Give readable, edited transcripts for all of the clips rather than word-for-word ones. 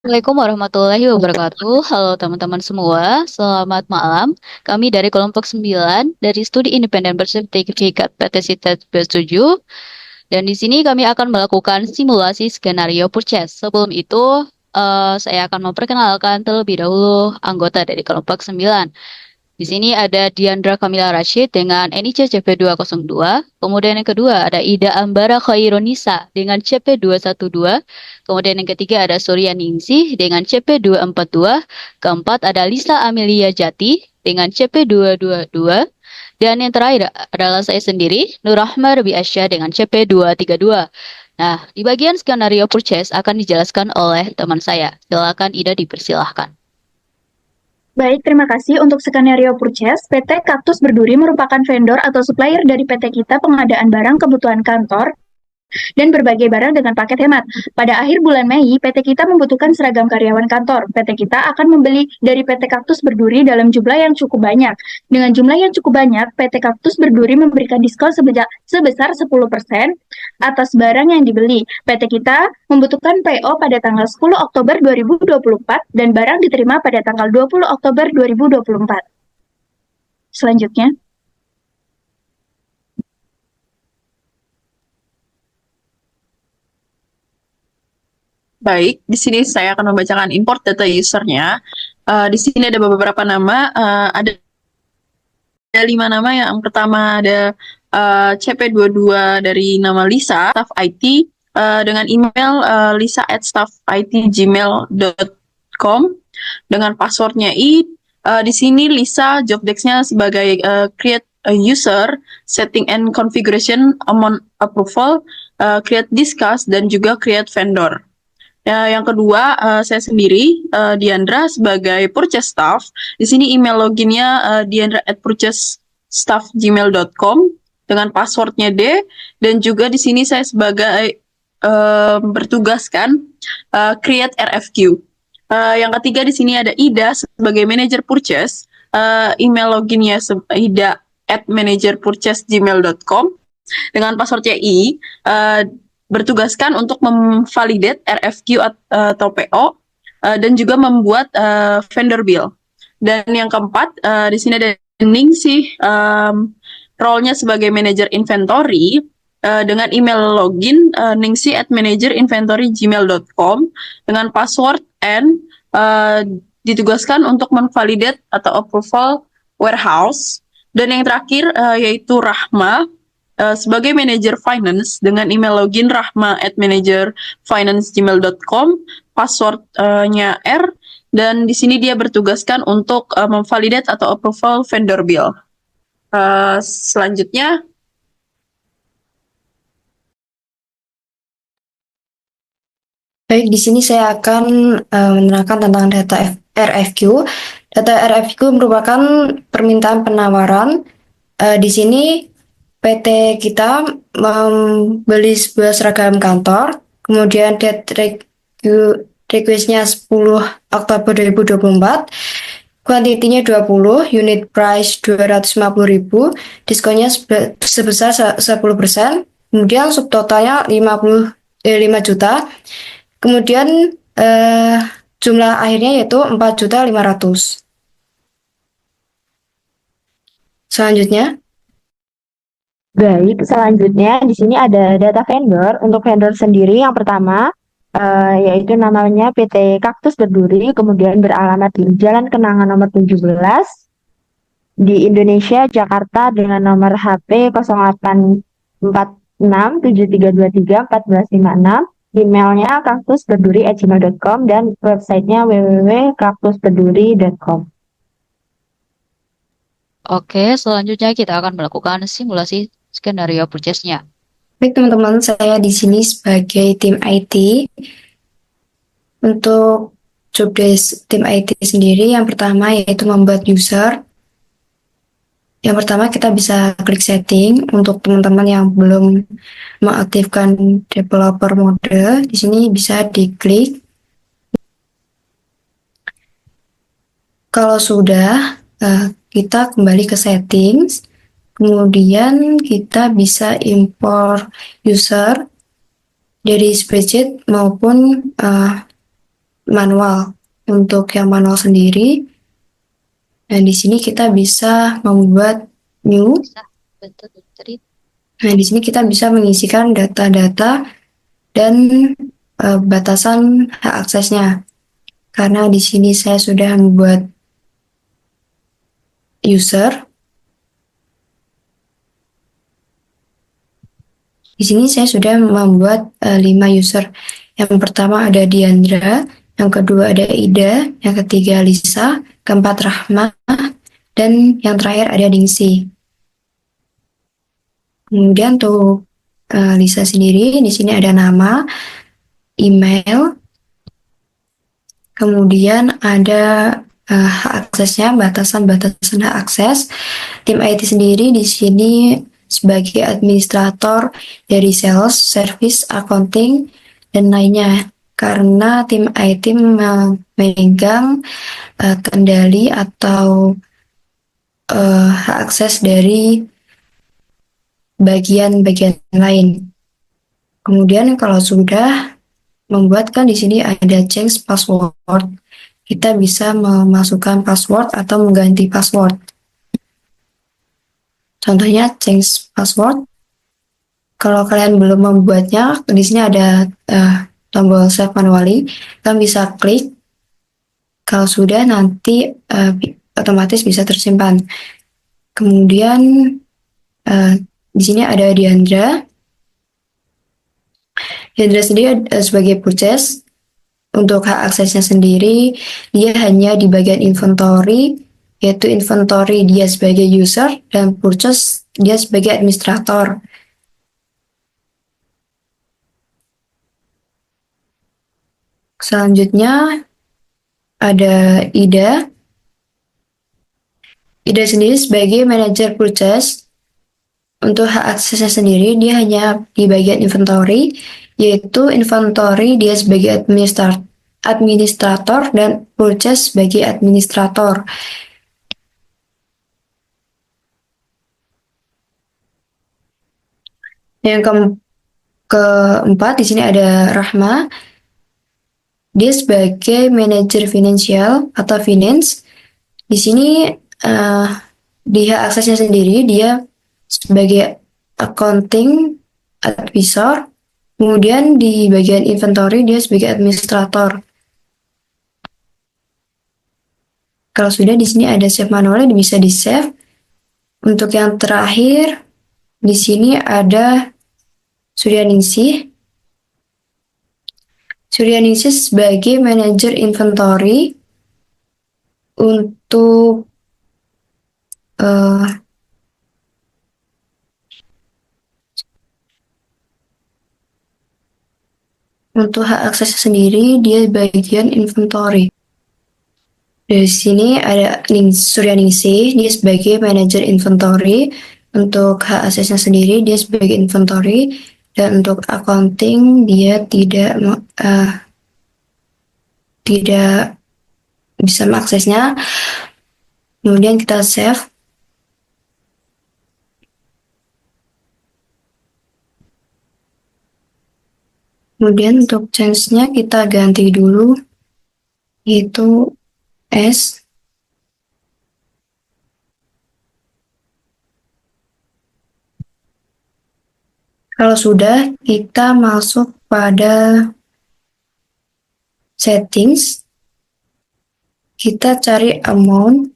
Assalamualaikum warahmatullahi wabarakatuh. Halo teman-teman semua, selamat malam. Kami dari kelompok 9 dari Studi Independen Bersertifikat PT Sitet B7. Dan di sini kami akan melakukan simulasi skenario purchase. Sebelum itu, saya akan memperkenalkan terlebih dahulu anggota dari kelompok 9. Di sini ada Diandra Kamila Rashid dengan NIC CP202. Kemudian yang kedua ada Ida Ambara Khairunisa dengan CP212. Kemudian yang ketiga ada Surya Ningsih dengan CP242. Keempat ada Lisa Amelia Jati dengan CP222. Dan yang terakhir adalah saya sendiri, Nur Rahma Rabi Asya dengan CP232. Nah, di bagian skenario purchase akan dijelaskan oleh teman saya. Silakan Ida dipersilahkan. Baik, terima kasih. Untuk skenario purchase, PT Kaktus Berduri merupakan vendor atau supplier dari PT kita pengadaan barang kebutuhan kantor dan berbagai barang dengan paket hemat. Pada akhir bulan Mei, PT kita membutuhkan seragam karyawan kantor. PT kita akan membeli dari PT Kaktus Berduri dalam jumlah yang cukup banyak. Dengan jumlah yang cukup banyak, PT Kaktus Berduri memberikan diskon sebesar 10% atas barang yang dibeli. PT kita membutuhkan PO pada tanggal 10 Oktober 2024 dan barang diterima pada tanggal 20 Oktober 2024. Selanjutnya, Baik, di sini saya akan membacakan import data usernya. Di sini ada beberapa nama, ada 5 nama. Yang pertama ada CP22 dari nama Lisa, staff IT, dengan email lisa@staffitgmail.com dengan passwordnya di sini Lisa job desk-nya sebagai create a user, setting and configuration, amount approval, create discuss, dan juga create vendor. Ya, yang kedua, saya sendiri, Diandra, sebagai purchase staff. Di sini email loginnya diandra@purchasestaffgmail.com dengan passwordnya D, dan juga di sini saya sebagai bertugaskan create RFQ. Yang ketiga di sini ada Ida sebagai manager purchase. Email loginnya ida@managerpurchasegmail.com dengan passwordnya bertugaskan untuk memvalidate RFQ atau PO dan juga membuat vendor bill. Dan yang keempat di sini ada Ningsih, role-nya sebagai manager inventory dengan email login ningsih@managerinventorygmail.com dengan password N, ditugaskan untuk memvalidate atau approval warehouse. Dan yang terakhir yaitu Rahma sebagai manager finance dengan email login rahma@managerfinancegmail.com, passwordnya R, dan di sini dia bertugaskan untuk memvalidate atau approval vendor bill. Selanjutnya, Baik, di sini saya akan menerangkan tentang data RFQ. Data RFQ merupakan permintaan penawaran. Di sini PT kita membeli sebuah seragam kantor, kemudian date request-nya 10 Oktober 2024, kuantitinya 20, unit price 250.000, diskonnya sebesar 10%, kemudian subtotalnya 5 juta. Kemudian jumlah akhirnya yaitu 4.500.000. Selanjutnya, Baik, selanjutnya di sini ada data vendor. Untuk vendor sendiri yang pertama yaitu namanya PT Kaktus Berduri, kemudian beralamat di Jalan Kenangan nomor 17 di Indonesia, Jakarta dengan nomor HP 084673231456, emailnya kaktusberduri@gmail.com dan websitenya www.kaktusberduri.com. Oke, selanjutnya kita akan melakukan simulasi skenario purchase-nya. baik teman-teman, saya di sini sebagai tim IT. Untuk job desk tim IT sendiri, yang pertama yaitu membuat user. Yang pertama kita bisa klik setting. Untuk teman-teman yang belum mengaktifkan developer mode, di sini bisa diklik. Kalau sudah, kita kembali ke settings. Kemudian kita bisa import user dari spreadsheet maupun manual. Untuk yang manual sendiri, dan di sini kita bisa membuat new. Nah, di sini kita bisa mengisikan data-data dan batasan hak aksesnya. Karena di sini saya sudah membuat user. Di sini saya sudah membuat 5 user. Yang pertama ada Diandra, yang kedua ada Ida, yang ketiga Lisa, keempat Rahma, dan yang terakhir ada Dingsi. Kemudian untuk Lisa sendiri, di sini ada nama, email, kemudian ada hak aksesnya, batasan-batasan hak akses. Tim IT sendiri di sini sebagai administrator dari sales, service, accounting, dan lainnya. Karena tim IT memegang kendali atau hak akses dari bagian-bagian lain. Kemudian kalau sudah membuat, kan di sini ada change password. Kita bisa memasukkan password atau mengganti password. Contohnya change password. Kalau kalian belum membuatnya, di sini ada tombol save manually. Kalian bisa klik. Kalau sudah, nanti otomatis bisa tersimpan. Kemudian di sini ada Diandra. Diandra sendiri sebagai purchase. Untuk hak aksesnya sendiri, dia hanya di bagian inventory, yaitu inventory dia sebagai user dan purchase dia sebagai administrator. Selanjutnya ada Ida. Ida sendiri sebagai manager purchase. Untuk hak aksesnya sendiri, dia hanya di bagian inventory, yaitu inventory dia sebagai administrator dan purchase sebagai administrator. Yang keempat di sini ada Rahma. Dia sebagai manajer finansial atau finance. Di sini di hak aksesnya sendiri dia sebagai accounting advisor. Kemudian di bagian inventory dia sebagai administrator. Kalau sudah, di sini ada save manual, bisa di save. Untuk yang terakhir di sini ada Suryaningsih. Suryaningsih sebagai manajer inventory untuk hak akses sendiri dia bagian inventory. Dari sini ada Suryaningsih, dia sebagai manajer inventory. Untuk hak aksesnya sendiri dia sebagai inventory, dan untuk accounting dia tidak bisa mengaksesnya. Kemudian kita save. Kemudian untuk change-nya kita ganti dulu, yaitu S. Kalau sudah, kita masuk pada settings. Kita cari amount.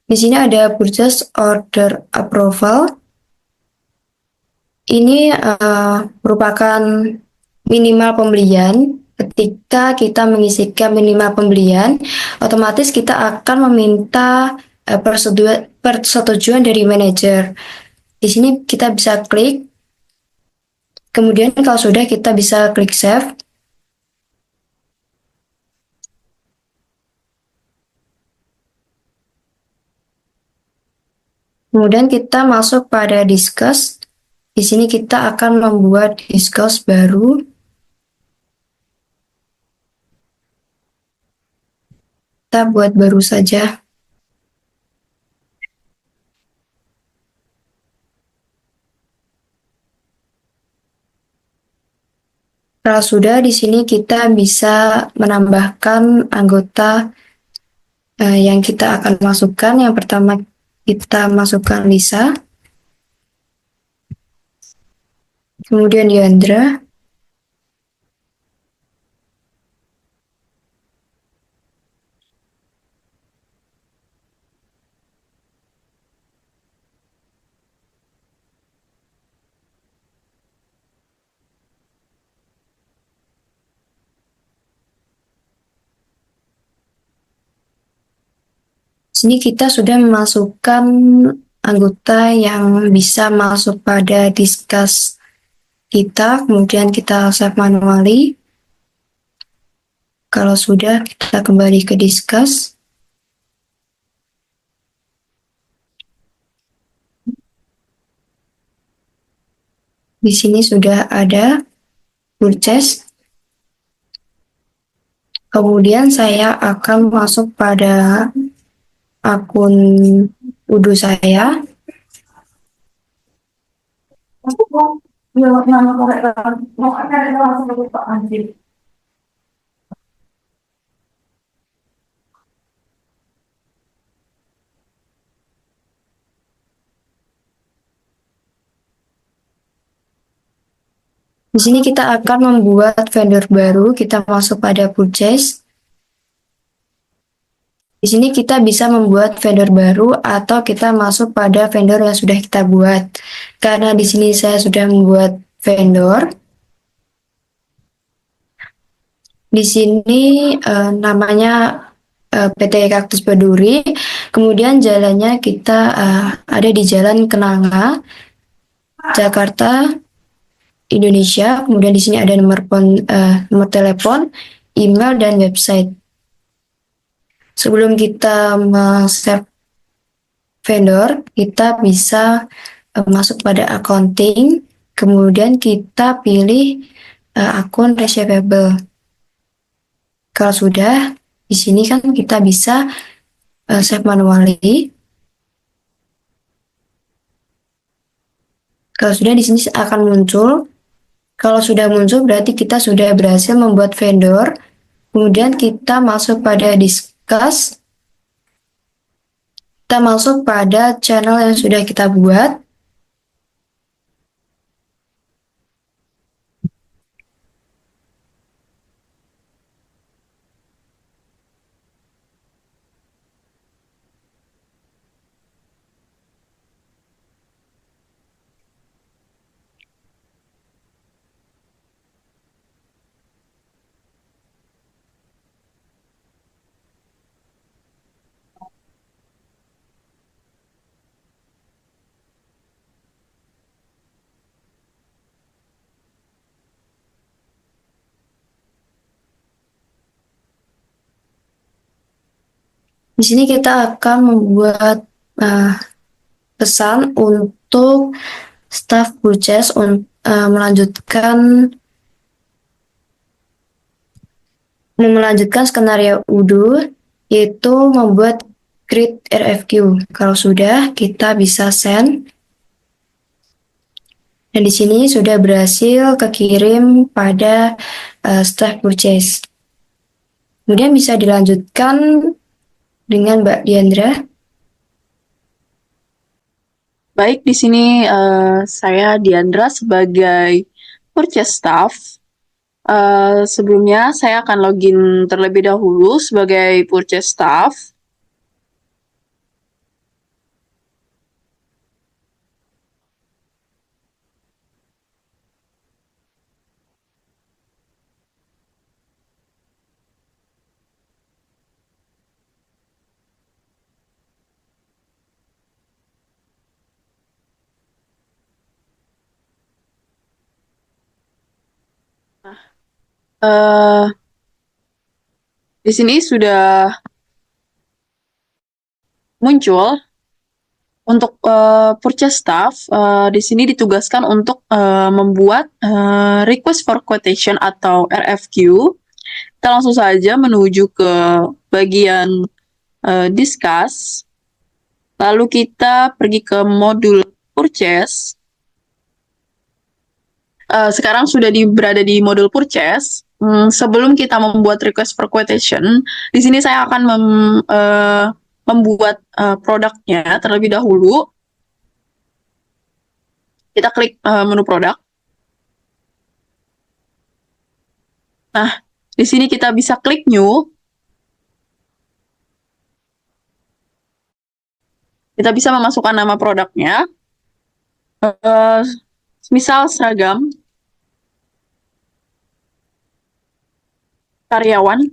Di sini ada purchase order approval. Ini merupakan minimal pembelian. Ketika kita mengisikan minimal pembelian, otomatis kita akan meminta persetujuan dari manajer. Di sini kita bisa klik. Kemudian kalau sudah, kita bisa klik save. Kemudian kita masuk pada discuss. Di sini kita akan membuat discuss baru. Kita buat baru saja. Kalau sudah, di sini kita bisa menambahkan anggota yang kita akan masukkan. Yang pertama kita masukkan Lisa, kemudian Diandra, sini kita sudah memasukkan anggota yang bisa masuk pada discuss kita, kemudian kita save manually. Kalau sudah, kita kembali ke discuss. Di sini sudah ada purchase. Kemudian saya akan masuk pada akun Udo saya. Di sini kita akan membuat vendor baru, kita masuk pada purchase. Di sini kita bisa membuat vendor baru atau kita masuk pada vendor yang sudah kita buat. Karena di sini saya sudah membuat vendor. Di sini namanya PT Kaktus Berduri. Kemudian jalannya kita ada di Jalan Kenanga, Jakarta, Indonesia. Kemudian di sini ada nomor telepon, email, dan website. Sebelum kita save vendor, kita bisa masuk pada accounting, kemudian kita pilih akun receivable. Kalau sudah, di sini kan kita bisa save manually. Kalau sudah, di sini akan muncul. Kalau sudah muncul, berarti kita sudah berhasil membuat vendor. Kemudian kita masuk pada discuss. Kita masuk pada channel yang sudah kita buat. Di sini kita akan membuat pesan untuk staff purchase melanjutkan skenario Udo, yaitu membuat create RFQ. Kalau sudah, kita bisa send. Dan di sini sudah berhasil kekirim pada staff purchase. Kemudian bisa dilanjutkan dengan Mbak Diandra. Baik, di sini saya Diandra sebagai purchase staff. Sebelumnya saya akan login terlebih dahulu sebagai purchase staff. Eh, di sini sudah muncul untuk purchase staff. Di sini ditugaskan untuk membuat request for quotation atau RFQ. Kita langsung saja menuju ke bagian discuss. Lalu kita pergi ke modul purchase. sekarang sudah berada di modul purchase. Sebelum kita membuat request for quotation, di sini saya akan membuat produknya terlebih dahulu. Kita klik menu produk. Nah, di sini kita bisa klik new. Kita bisa memasukkan nama produknya. Misal seragam karyawan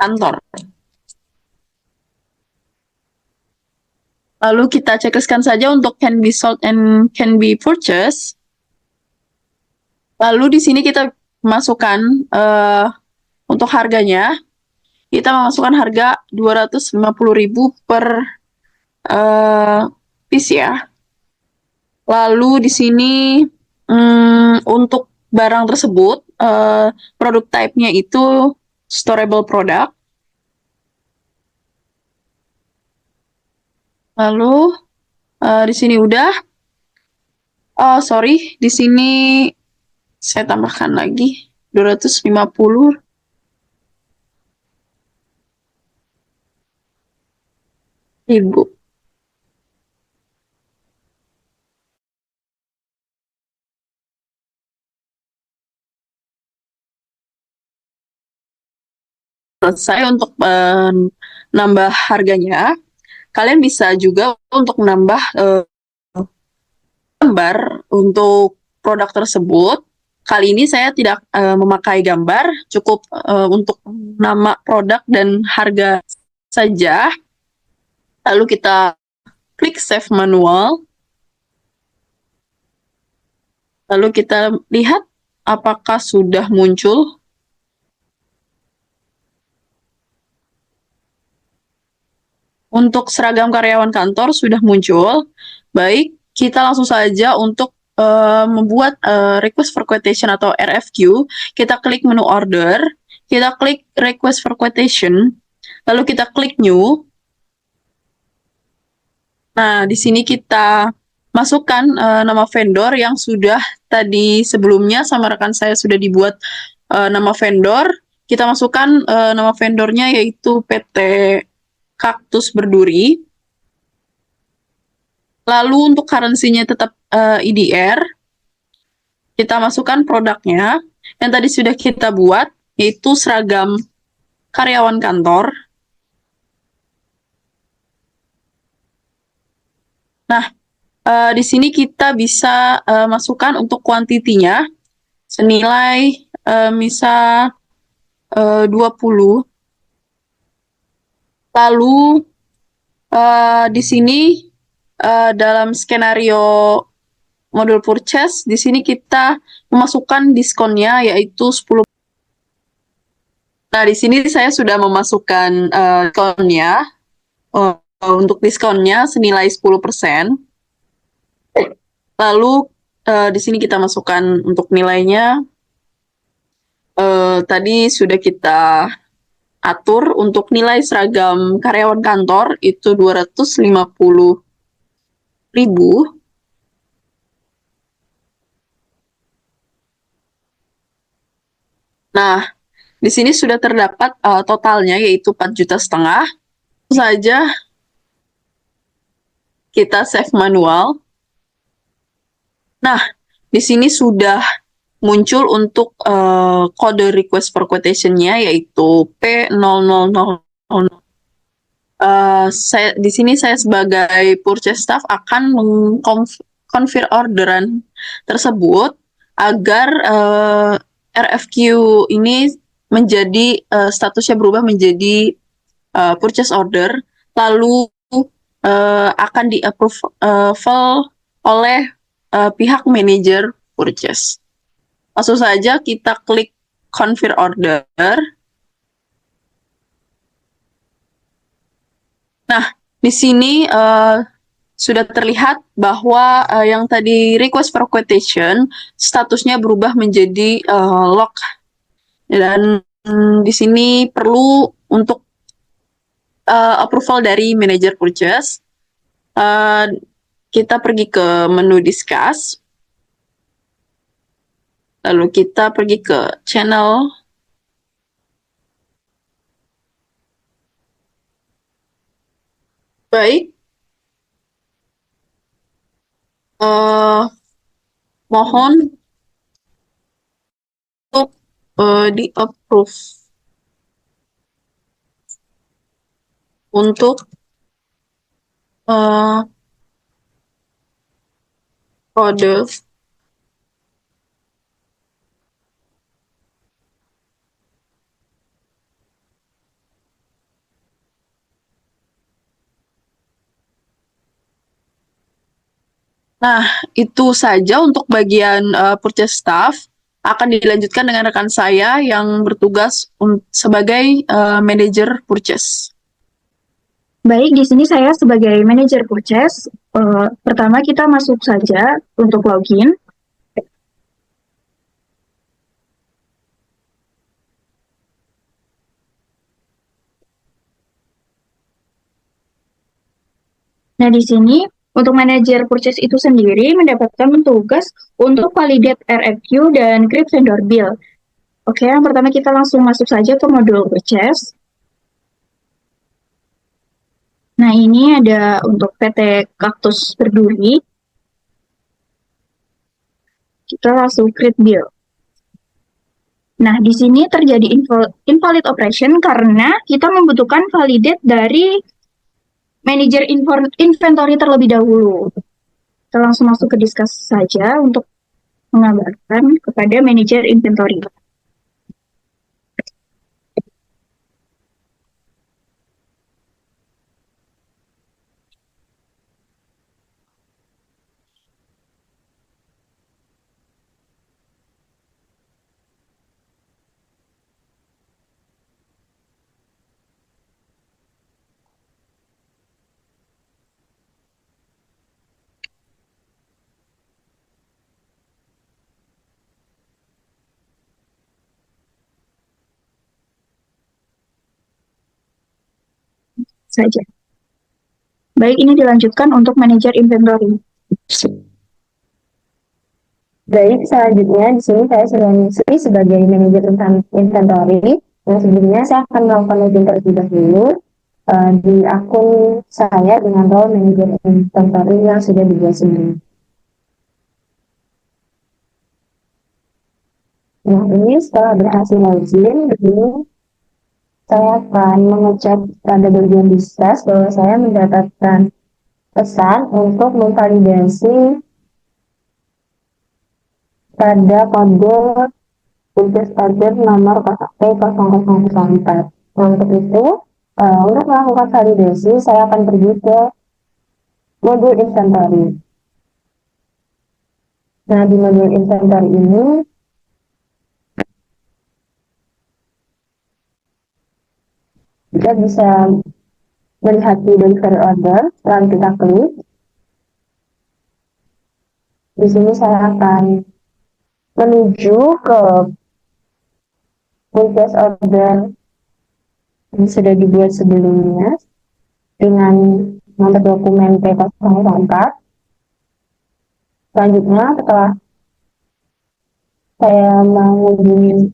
kantor. Lalu kita checklistkan saja untuk can be sold and can be purchased. Lalu di sini kita masukkan untuk harganya. Kita memasukkan harga 250.000 per piece ya. Lalu di sini untuk barang tersebut produk type-nya itu storable product. Lalu di sini udah. Sorry, di sini saya tambahkan lagi 250.000. Selesai untuk nambah harganya. Kalian bisa juga untuk menambah gambar untuk produk tersebut. Kali ini saya tidak memakai gambar, cukup untuk nama produk dan harga saja. Lalu kita klik save manual. Lalu kita lihat apakah sudah muncul. Untuk seragam karyawan kantor sudah muncul. Baik, kita langsung saja untuk membuat request for quotation atau RFQ. Kita klik menu order, kita klik request for quotation, lalu kita klik new. Nah, di sini kita masukkan nama vendor yang sudah tadi sebelumnya sama rekan saya sudah dibuat nama vendor. Kita masukkan nama vendornya yaitu PT Kaktus Berduri. Lalu untuk currency-nya tetap IDR. Kita masukkan produknya yang tadi sudah kita buat, yaitu seragam karyawan kantor. Nah, di sini kita bisa masukkan untuk kuantitinya senilai misal 20. Lalu di sini dalam skenario modul purchase, di sini kita memasukkan diskonnya yaitu 10. Nah, di sini saya sudah memasukkan diskonnya. Untuk diskonnya senilai 10%. Lalu di sini kita masukkan untuk nilainya. Tadi sudah kita atur untuk nilai seragam karyawan kantor itu 250.000. Nah, di sini sudah terdapat totalnya yaitu 4,5 juta. Saja kita save manual. Nah, di sini sudah muncul untuk kode request for quotation-nya yaitu P0000. Di sini saya sebagai purchase staff akan mengkonfir orderan tersebut agar RFQ ini menjadi statusnya berubah menjadi purchase order, lalu akan di-approve oleh pihak manajer purchase. Langsung saja kita klik confirm order. Nah, di sini sudah terlihat bahwa yang tadi request for quotation statusnya berubah menjadi lock. Dan di sini perlu untuk approval dari manager purchase. Kita pergi ke menu discuss. Lalu kita pergi ke channel. Baik, mohon untuk di-approve untuk kode. Nah, itu saja untuk bagian purchase staff. Akan dilanjutkan dengan rekan saya yang bertugas sebagai manajer purchase. Baik, di sini saya sebagai manajer purchase. Pertama kita masuk saja untuk login. Nah, di sini untuk manajer purchase itu sendiri mendapatkan tugas untuk validate RFQ dan create vendor bill. Oke, yang pertama kita langsung masuk saja ke modul purchase. Nah, ini ada untuk PT Kaktus Berduri. Kita langsung create bill. Nah, di sini terjadi invalid operation karena kita membutuhkan validate dari manajer inventory terlebih dahulu. Kita langsung masuk ke discuss saja untuk mengabarkan kepada manajer inventory. Saja. Baik, ini dilanjutkan untuk manajer inventory. Baik, selanjutnya di sini saya sudah mengisi sebagai manajer inventory. Nah, sebelumnya saya akan melakukan login terlebih dahulu di akun saya dengan role manajer inventory yang sudah dibuat sebelumnya. Nah, ini setelah berhasil login, begini saya akan mengecek pada bagian discuss bahwa saya mendapatkan pesan untuk memvalidasi pada kode purchase order nomor P0004. Nah, untuk itu, untuk melakukan validasi, saya akan pergi ke modul inventory. Nah, di modul inventory ini, kita bisa melihat di delivery order. Setelah kita klik, di sini saya akan menuju ke purchase order yang sudah dibuat sebelumnya dengan nomor dokumen P004. Selanjutnya, setelah saya menghubungi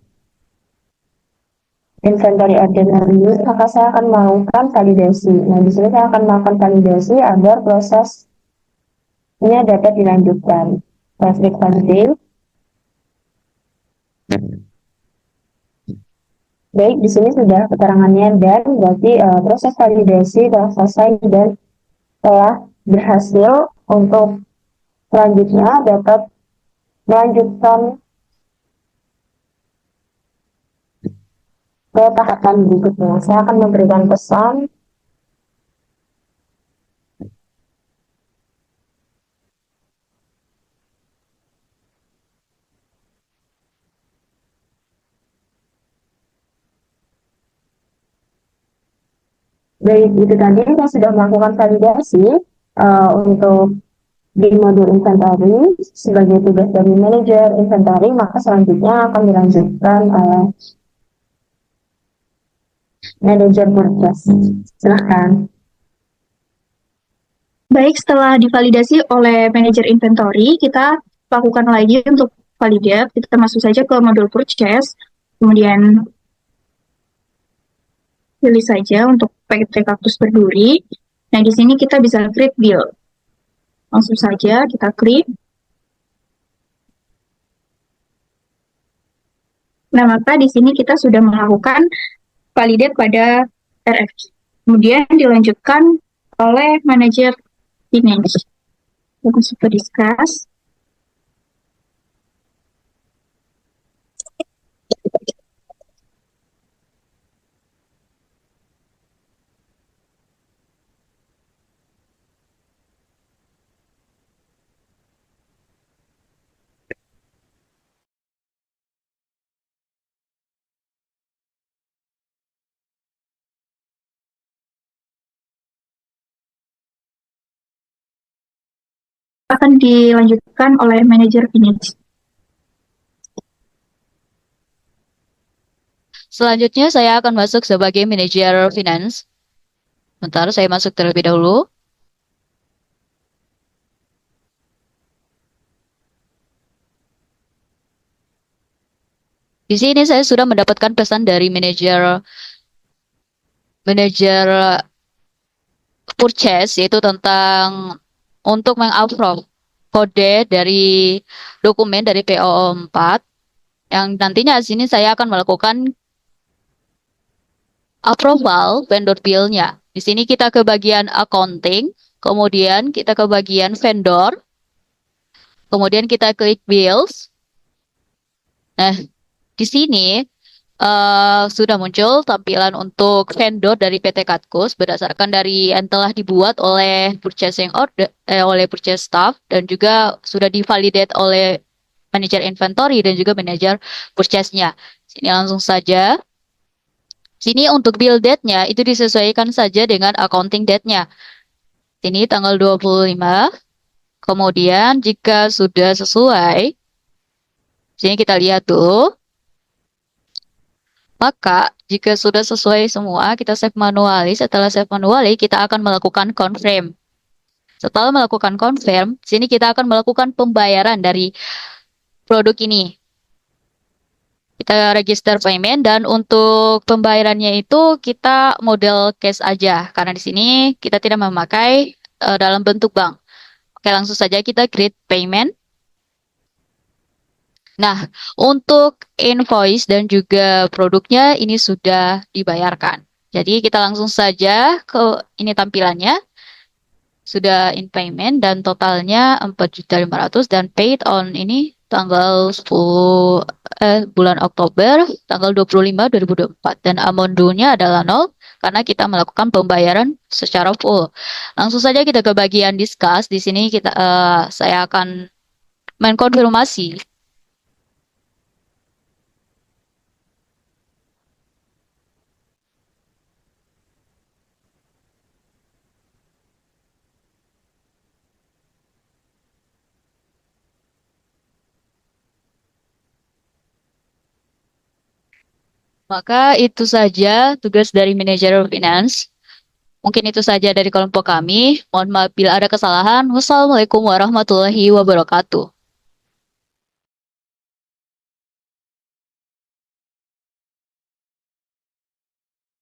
inventory order review, maka saya akan melakukan validasi. Nah, di sini saya akan melakukan validasi agar prosesnya dapat dilanjutkan. Saya klik validate. Baik, di sini sudah keterangannya dan berarti proses validasi telah selesai dan telah berhasil. Untuk selanjutnya dapat melanjutkan ke tahapan berikutnya. Saya akan memberikan pesan baik, itu tadi kita sudah melakukan validasi untuk di modul inventory sebagai tugas dari manajer inventory, maka selanjutnya akan dilanjutkan oleh manajer purchase. Silahkan. Baik, setelah divalidasi oleh manajer inventory, kita lakukan lagi untuk validate, kita masuk saja ke modul purchase, kemudian pilih saja untuk PT Kaktus Berduri. Nah, di sini kita bisa create bill. Langsung saja kita klik. Nah, maka di sini kita sudah melakukan validate pada RFQ. Kemudian dilanjutkan oleh manajer finance. Kita masuk ke discuss. Akan dilanjutkan oleh manajer finance. Selanjutnya saya akan masuk sebagai manajer finance. Bentar, saya masuk terlebih dahulu. Di sini saya sudah mendapatkan pesan dari manajer purchase, yaitu tentang untuk mengapprove kode dari dokumen dari PO 4 yang nantinya di sini saya akan melakukan approval vendor bill-nya. Di sini kita ke bagian accounting, kemudian kita ke bagian vendor, kemudian kita klik bills. Nah, di sini sudah muncul tampilan untuk vendor dari PT Katkus berdasarkan dari yang telah dibuat oleh purchasing order, oleh purchase staff, dan juga sudah divalidate oleh manager inventory dan juga manager purchase-nya. Sini langsung saja. Sini untuk bill date-nya itu disesuaikan saja dengan accounting date-nya. Sini tanggal 25. Kemudian jika sudah sesuai, sini kita lihat tuh. Maka jika sudah sesuai semua, kita save manually. Setelah save manually, kita akan melakukan confirm. Setelah melakukan confirm, sini kita akan melakukan pembayaran dari produk ini. Kita register payment, dan untuk pembayarannya itu kita model cash aja, karena di sini kita tidak memakai dalam bentuk bank. Oke, langsung saja kita create payment. Nah, untuk invoice dan juga produknya ini sudah dibayarkan. Jadi kita langsung saja ke ini tampilannya. Sudah in payment dan totalnya 4.500.000 dan paid on ini tanggal 10 bulan Oktober tanggal 25 2024 dan amount due-nya adalah 0 karena kita melakukan pembayaran secara full. Langsung saja kita ke bagian discuss. Di sini kita saya akan mengkonfirmasi maka itu saja tugas dari manajer finance. Mungkin itu saja dari kelompok kami. Mohon maaf bila ada kesalahan. Wassalamualaikum warahmatullahi wabarakatuh.